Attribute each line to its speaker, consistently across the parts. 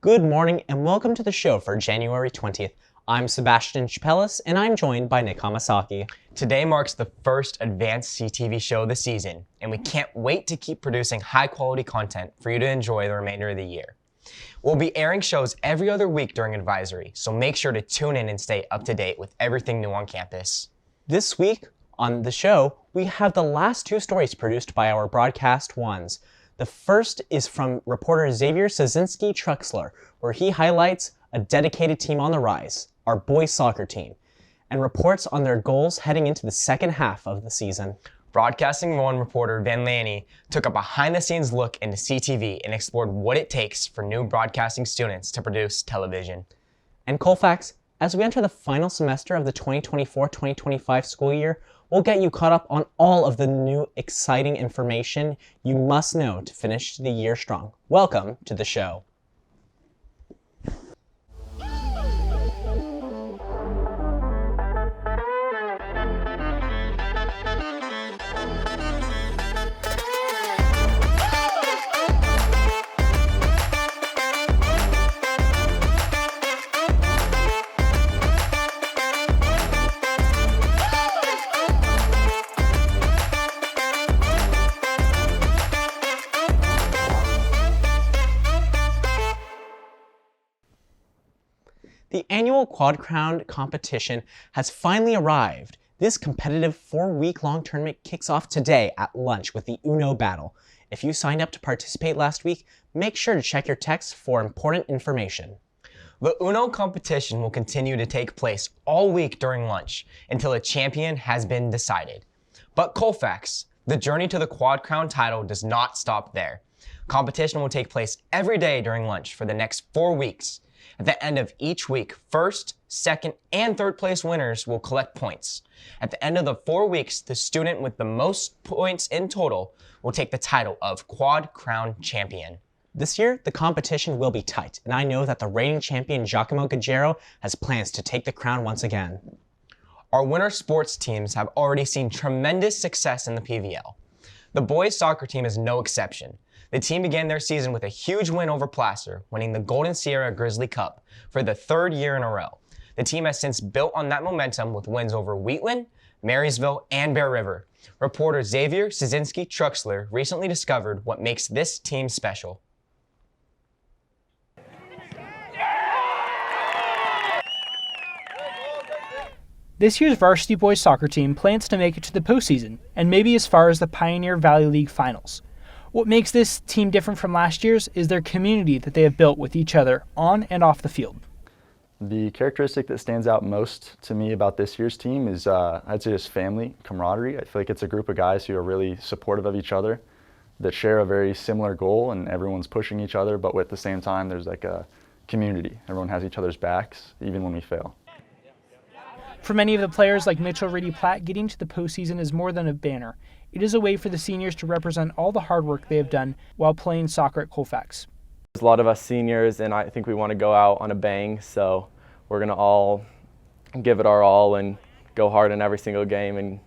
Speaker 1: Good morning and welcome to the show for January 20th. I'm Sebastian Chapelis and I'm joined by Nick Hamasaki.
Speaker 2: Today marks the first advanced CTV show of the season, and we can't wait to keep producing high-quality content for you to enjoy the remainder of the year. We'll be airing shows every other week during advisory, so make sure to tune in and stay up to date with everything new on campus.
Speaker 1: This week on the show, we have the last two stories produced by our broadcast ones. The first is from reporter Xavier Cieszynski Truxler, where he highlights a dedicated team on the rise, our boys soccer team, and reports on their goals heading into the second half of the season.
Speaker 2: Broadcasting One reporter Lanni took a behind-the-scenes look into CTV and explored what it takes for new broadcasting students to produce television.
Speaker 1: And Colfax, as we enter the final semester of the 2024-2025 school year, we'll get you caught up on all of the new exciting information you must know to finish the year strong. Welcome to the show. The annual Quad Crown competition has finally arrived. This competitive 4-week-long tournament kicks off today at lunch with the Uno battle. If you signed up to participate last week, make sure to check your text for important information.
Speaker 2: The Uno competition will continue to take place all week during lunch until a champion has been decided. But Colfax, the journey to the Quad Crown title does not stop there. Competition will take place every day during lunch for the next 4 weeks. At the end of each week, first, second, and third place winners will collect points. At the end of the 4 weeks, the student with the most points in total will take the title of Quad Crown Champion.
Speaker 1: This year, the competition will be tight, and I know that the reigning champion Giacomo Gaggero has plans to take the crown once again.
Speaker 2: Our winter sports teams have already seen tremendous success in the PVL. The boys soccer team is no exception. The team began their season with a huge win over Placer, winning the Golden Sierra Grizzly Cup for the third year in a row. The team has since built on that momentum with wins over Wheatland, Marysville, and Bear River. Reporter Xavier Cieszynski Truxler recently discovered what makes this team special.
Speaker 3: This year's varsity boys soccer team plans to make it to the postseason, and maybe as far as the Pioneer Valley League finals. What makes this team different from last year's is their community that they have built with each other on and off the field.
Speaker 4: The characteristic that stands out most to me about this year's team is, I'd say, just family, camaraderie. I feel like it's a group of guys who are really supportive of each other, that share a very similar goal, and everyone's pushing each other, but at the same time, there's like a community. Everyone has each other's backs, even when we fail.
Speaker 3: For many of the players like Mitchell Reedy-Platt, getting to the postseason is more than a banner. It is a way for the seniors to represent all the hard work they have done while playing soccer at Colfax.
Speaker 5: There's a lot of us seniors, and I think we want to go out on a bang, so we're going to all give it our all and go hard in every single game, and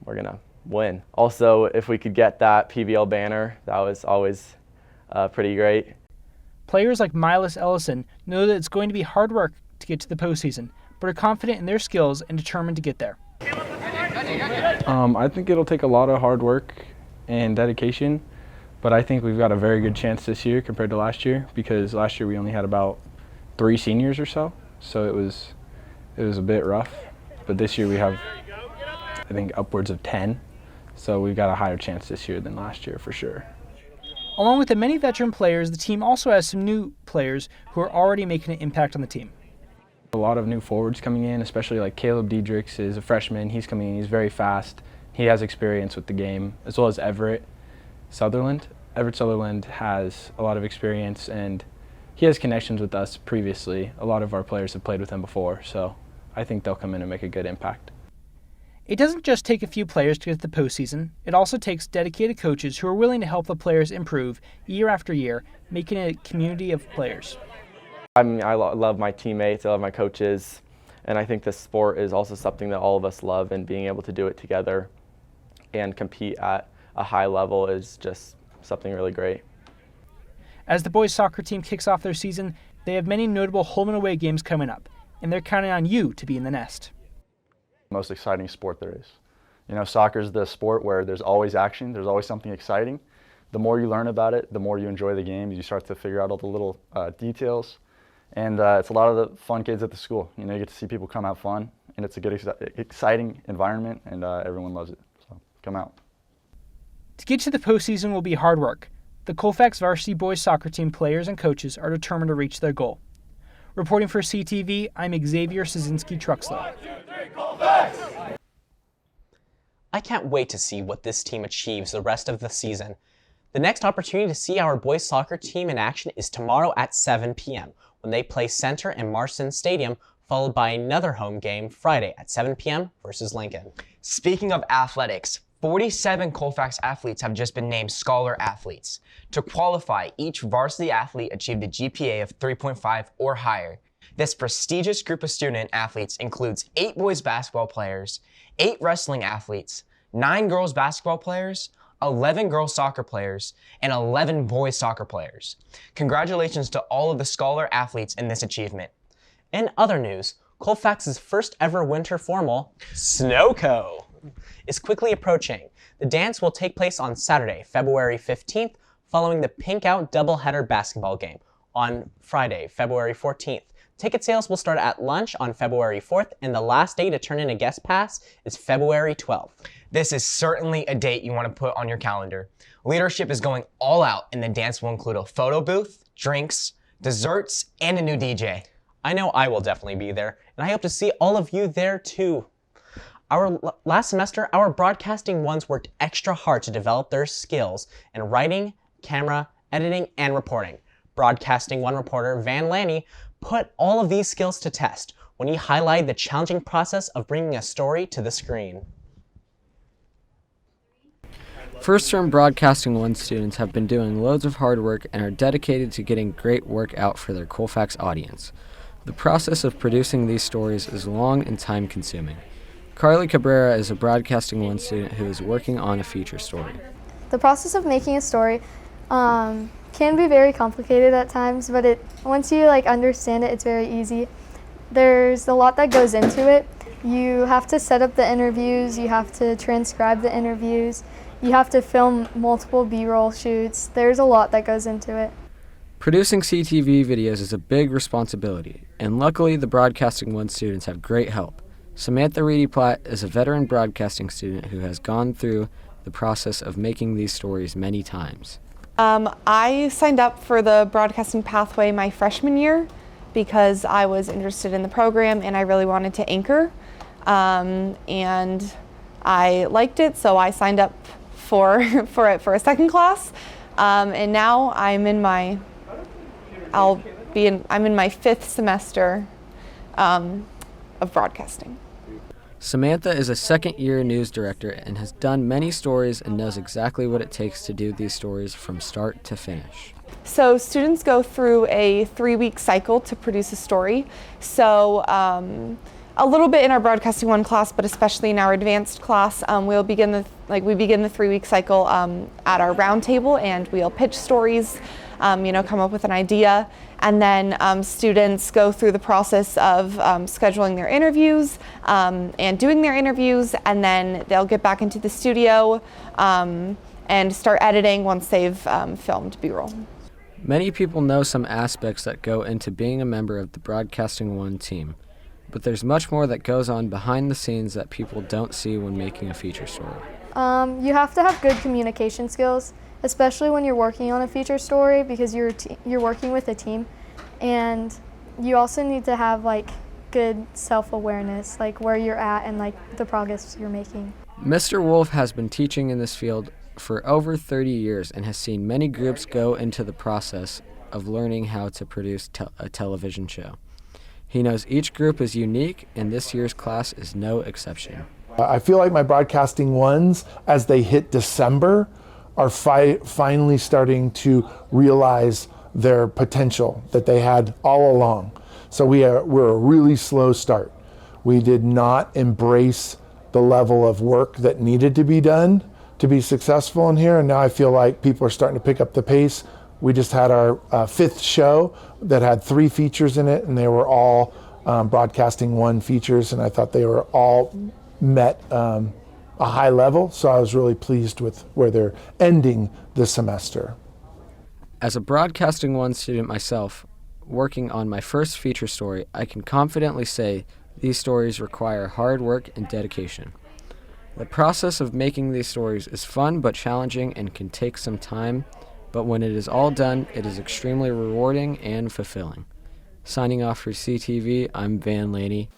Speaker 5: we're going to win. Also, if we could get that PVL banner, that was always pretty great.
Speaker 3: Players like Miles Ellison know that it's going to be hard work to get to the postseason, but are confident in their skills and determined to get there.
Speaker 6: I think it'll take a lot of hard work and dedication, but I think we've got a very good chance this year compared to last year, because last year we only had about 3 seniors or so it was a bit rough. But this year we have, I think, upwards of 10, so we've got a higher chance this year than last year for sure.
Speaker 3: Along with the many veteran players, the team also has some new players who are already making an impact on the team.
Speaker 6: A lot of new forwards coming in, especially like Caleb Diedrichs is a freshman. He's coming in, he's very fast. He has experience with the game, as well as Everett Sutherland. Everett Sutherland has a lot of experience, and he has connections with us previously. A lot of our players have played with him before, so I think they'll come in and make a good impact.
Speaker 3: It doesn't just take a few players to get to the postseason. It also takes dedicated coaches who are willing to help the players improve year after year, making it a community of players.
Speaker 5: I mean, I love my teammates, I love my coaches, and I think this sport is also something that all of us love, and being able to do it together and compete at a high level is just something really great.
Speaker 3: As the boys soccer team kicks off their season, they have many notable home and away games coming up, and they're counting on you to be in the nest.
Speaker 4: Most exciting sport there is. You know, soccer is the sport where there's always action, there's always something exciting. The more you learn about it, the more you enjoy the game. You start to figure out all the little details. And it's a lot of the fun kids at the school. You know, you get to see people come out fun, and it's a good, exciting environment, and everyone loves it. So come out.
Speaker 3: To get to the postseason will be hard work. The Colfax varsity boys soccer team players and coaches are determined to reach their goal. Reporting for CTV, I'm Xavier Cieszynski Truxler.
Speaker 7: 1, 2, 3, Colfax!
Speaker 1: I can't wait to see what this team achieves the rest of the season. The next opportunity to see our boys soccer team in action is tomorrow at 7 p.m. when they play Center in Marston Stadium, followed by another home game Friday at 7 p.m. versus Lincoln.
Speaker 2: Speaking of athletics, 47 Colfax athletes have just been named Scholar Athletes. To qualify, each varsity athlete achieved a GPA of 3.5 or higher. This prestigious group of student athletes includes 8 boys basketball players, 8 wrestling athletes, 9 girls basketball players, 11 girls soccer players, and 11 boys soccer players. Congratulations to all of the Scholar athletes in this achievement.
Speaker 1: In other news, Colfax's first ever winter formal, Snowco, is quickly approaching. The dance will take place on Saturday, February 15th, following the Pink Out doubleheader basketball game on Friday, February 14th. Ticket sales will start at lunch on February 4th, and the last day to turn in a guest pass is February 12th.
Speaker 2: This is certainly a date you want to put on your calendar. Leadership is going all out, and the dance will include a photo booth, drinks, desserts, and a new DJ.
Speaker 1: I know I will definitely be there, and I hope to see all of you there too. Last semester, our broadcasting ones worked extra hard to develop their skills in writing, camera, editing, and reporting. Broadcasting One reporter Lanni put all of these skills to test when he highlighted the challenging process of bringing a story to the screen.
Speaker 8: First-term Broadcasting 1 students have been doing loads of hard work and are dedicated to getting great work out for their Colfax audience. The process of producing these stories is long and time-consuming. Carly Cabrera is a Broadcasting 1 student who is working on a feature story.
Speaker 9: The process of making a story can be very complicated at times, but once you understand it, it's very easy. There's a lot that goes into it. You have to set up the interviews, you have to transcribe the interviews, you have to film multiple B-roll shoots. There's a lot that goes into it.
Speaker 8: Producing CTV videos is a big responsibility, and luckily the Broadcasting 1 students have great help. Samantha Reedy-Platt is a veteran broadcasting student who has gone through the process of making these stories many times.
Speaker 10: I signed up for the broadcasting pathway my freshman year because I was interested in the program and I really wanted to anchor. And I liked it, so I signed up for it for a second class. And now I'm in my 5th semester of broadcasting.
Speaker 8: Samantha is a second-year news director and has done many stories and knows exactly what it takes to do these stories from start to finish.
Speaker 10: So students go through a 3-week cycle to produce a story. So a little bit in our Broadcasting 1 class, but especially in our advanced class, we begin the 3-week cycle at our round table, and we'll pitch stories, come up with an idea, and then students go through the process of scheduling their interviews and doing their interviews, and then they'll get back into the studio and start editing once they've filmed B-roll.
Speaker 8: Many people know some aspects that go into being a member of the Broadcasting 1 team, but there's much more that goes on behind the scenes that people don't see when making a feature story.
Speaker 9: You have to have good communication skills, especially when you're working on a feature story, because you're working with a team, and you also need to have good self-awareness, where you're at and the progress you're making.
Speaker 8: Mr. Wolf has been teaching in this field for over 30 years and has seen many groups go into the process of learning how to produce a television show. He knows each group is unique, and this year's class is no exception.
Speaker 11: I feel like my Broadcasting 1s, as they hit December, are finally starting to realize their potential that they had all along. So we're a really slow start. We did not embrace the level of work that needed to be done to be successful in here, and now I feel like people are starting to pick up the pace. We just had our 5th show that had 3 features in it, and they were all Broadcasting One features, and I thought they were all met a high level, so I was really pleased with where they're ending the semester.
Speaker 8: As a Broadcasting One student myself, working on my first feature story, I can confidently say these stories require hard work and dedication. The process of making these stories is fun but challenging and can take some time, but when it is all done, it is extremely rewarding and fulfilling. Signing off for CTV, I'm Van Lanni.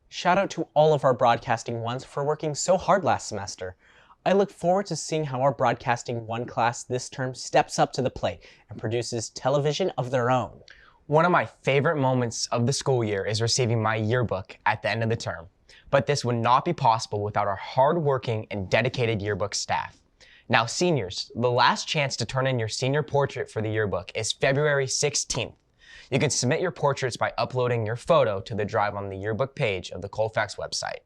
Speaker 1: Shout out to all of our Broadcasting Ones for working so hard last semester. I look forward to seeing how our Broadcasting One class this term steps up to the plate and produces television of their own.
Speaker 2: One of my favorite moments of the school year is receiving my yearbook at the end of the term. But this would not be possible without our hardworking and dedicated yearbook staff. Now, seniors, the last chance to turn in your senior portrait for the yearbook is February 16th. You can submit your portraits by uploading your photo to the drive on the yearbook page of the Colfax website.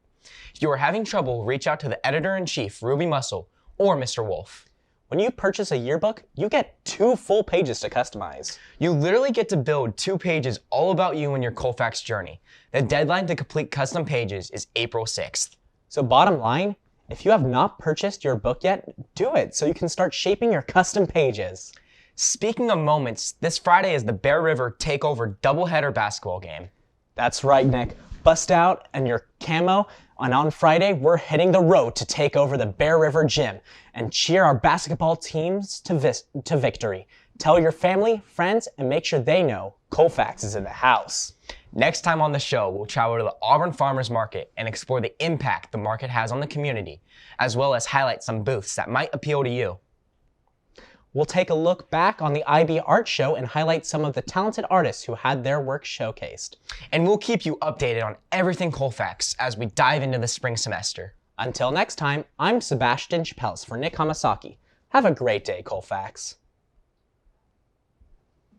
Speaker 2: If you are having trouble, reach out to the editor-in-chief, Ruby Muscle, or Mr. Wolf.
Speaker 1: When you purchase a yearbook, you get 2 full pages to customize.
Speaker 2: You literally get to build 2 pages all about you and your Colfax journey. The deadline to complete custom pages is April 6th.
Speaker 1: So bottom line, if you have not purchased your book yet, do it so you can start shaping your custom pages.
Speaker 2: Speaking of moments, this Friday is the Bear River Takeover doubleheader basketball game.
Speaker 1: That's right, Nick. Bust out and your camo, and on Friday, we're hitting the road to take over the Bear River Gym and cheer our basketball teams to victory. Tell your family, friends, and make sure they know Colfax is in the house.
Speaker 2: Next time on the show, we'll travel to the Auburn Farmers Market and explore the impact the market has on the community, as well as highlight some booths that might appeal to you.
Speaker 1: We'll take a look back on the IB Art Show and highlight some of the talented artists who had their work showcased.
Speaker 2: And we'll keep you updated on everything Colfax as we dive into the spring semester.
Speaker 1: Until next time, I'm Sebastian Chappelles for Nick Hamasaki. Have a great day, Colfax.